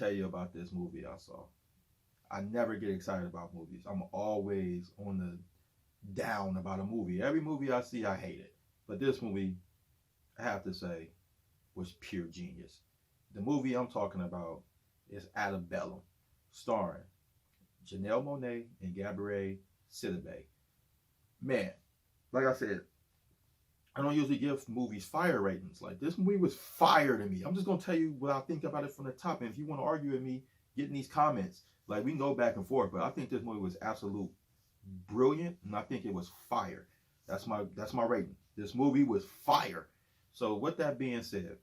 tell you about this movie I saw. I never get excited about movies. I'm always on the down about a movie. Every movie I see, I hate it. But this movie, I have to say, was pure genius. The movie I'm talking about is Antebellum, starring Janelle Monáe and Gabrielle Sidibe. Man, like I said, I don't usually give movies fire ratings. Like, this movie was fire to me. I'm just going to tell you what I think about it from the top. And if you want to argue with me, get in these comments. Like, we can go back and forth. But I think this movie was absolute brilliant. And I think it was fire. That's my rating. This movie was fire. So with that being said,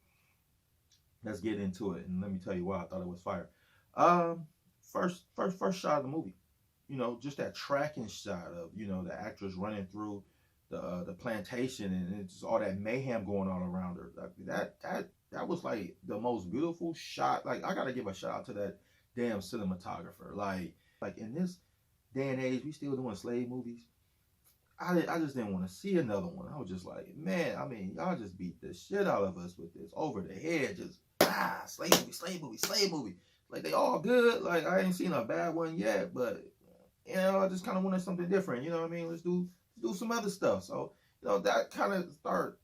let's get into it. And let me tell you why I thought it was fire. First shot of the movie. You know, just that tracking shot of, you know, the actress running through the plantation, and it's just all that mayhem going on around her. That was like the most beautiful shot. Like, I gotta give a shout out to that damn cinematographer. Like in this day and age, we still doing slave movies. I just didn't want to see another one. I was just like, man, I mean, y'all just beat the shit out of us with this over the head, just slave movie. Like, they all good. Like, I ain't seen a bad one yet, but you know, I just kind of wanted something different. You know what I mean? Let's do some other stuff. So, you know, that kind of start,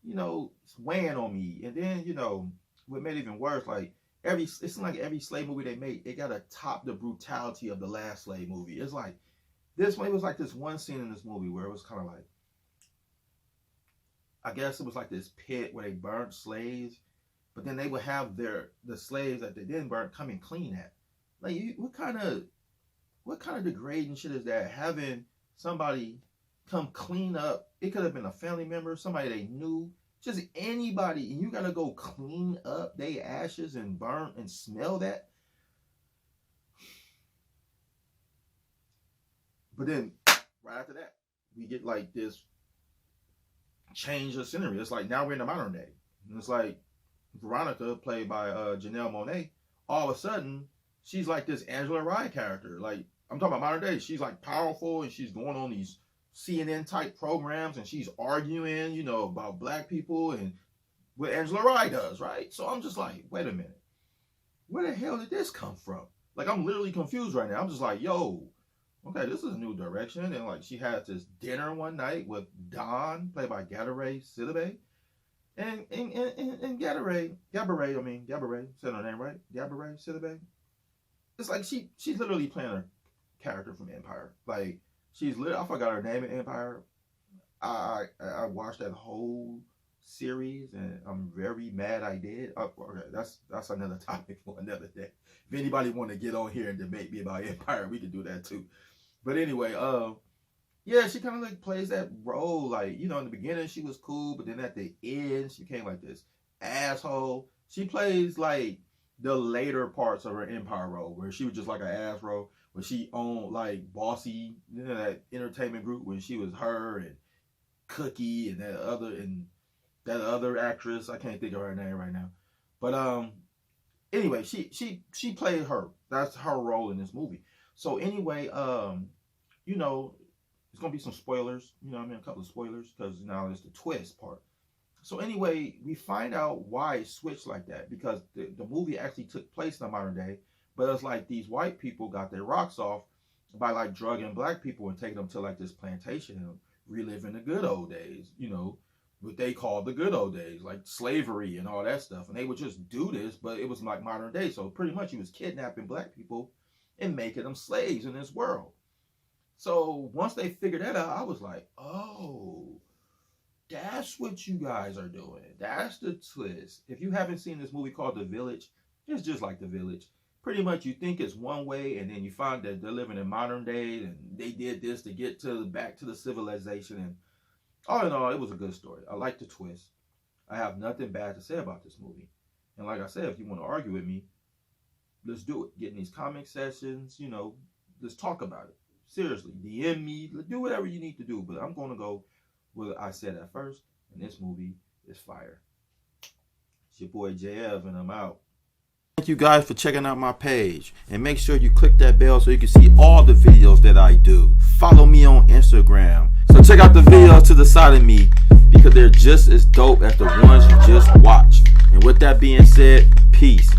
you know, weighing on me. And then, you know, what made it even worse, like, it seems like every slave movie they make, they gotta top the brutality of the last slave movie. It's like, this one, it was like this one scene in this movie where it was kind of like, I guess it was like this pit where they burnt slaves, but then they would have the slaves that they didn't burn come and clean that. Like, what kind of degrading shit is that? Having somebody come clean up. It could have been a family member, somebody they knew, just anybody, and you gotta go clean up they ashes and burn and smell that. But then right after that, we get like this change of scenery. It's like now we're in the modern day. And it's like Veronica, played by Janelle Monáe, all of a sudden she's like this Angela Rye character. Like, I'm talking about modern day. She's like powerful, and she's going on these CNN type programs, and she's arguing, you know, about black people and what Angela Rye does, right? So I'm just like, wait a minute, where the hell did this come from? Like, I'm literally confused right now. I'm just like, yo, okay, this is a new direction. And like, she had this dinner one night with Don, played by Gabrielle Sidibe. And Gabrielle, said her name right? Gabrielle Sidibe. It's like she's literally playing her character from Empire. Like, I forgot her name in Empire. I watched that whole series, and I'm very mad I did. Okay, that's another topic for another day. If anybody want to get on here and debate me about Empire, we can do that too. But anyway, yeah, she kind of like plays that role. Like, you know, in the beginning she was cool, but then at the end she became like this asshole. She plays like the later parts of her Empire role, where she was just like an ass role, when she owned like Bossy, you know, that entertainment group, when she was her and Cookie and that other actress. I can't think of her name right now. But anyway, she played her. That's her role in this movie. So anyway, you know, there's gonna be some spoilers, you know what I mean, a couple of spoilers, because now it's the twist part. So anyway, we find out why it switched like that, because the movie actually took place in the modern day, but it's like these white people got their rocks off by like drugging black people and taking them to like this plantation and reliving the good old days, you know, what they called the good old days, like slavery and all that stuff. And they would just do this, but it was like modern day. So pretty much he was kidnapping black people and making them slaves in this world. So once they figured that out, I was like, oh, that's what you guys are doing. That's the twist. If you haven't seen this movie called The Village, it's just like The Village. Pretty much you think it's one way, and then you find that they're living in modern day, and they did this to get back to the civilization. And all in all, it was a good story. I like the twist. I have nothing bad to say about this movie. And like I said, if you want to argue with me, let's do it. Get in these comment sessions, you know, let's talk about it. Seriously, DM me, do whatever you need to do. But I'm going to go with what I said at first, and this movie is fire. It's your boy JF, and I'm out. Thank you guys for checking out my page, and make sure you click that bell so you can see all the videos that I do. Follow me on Instagram. So check out the videos to the side of me, because they're just as dope as the ones you just watched. And with that being said, peace.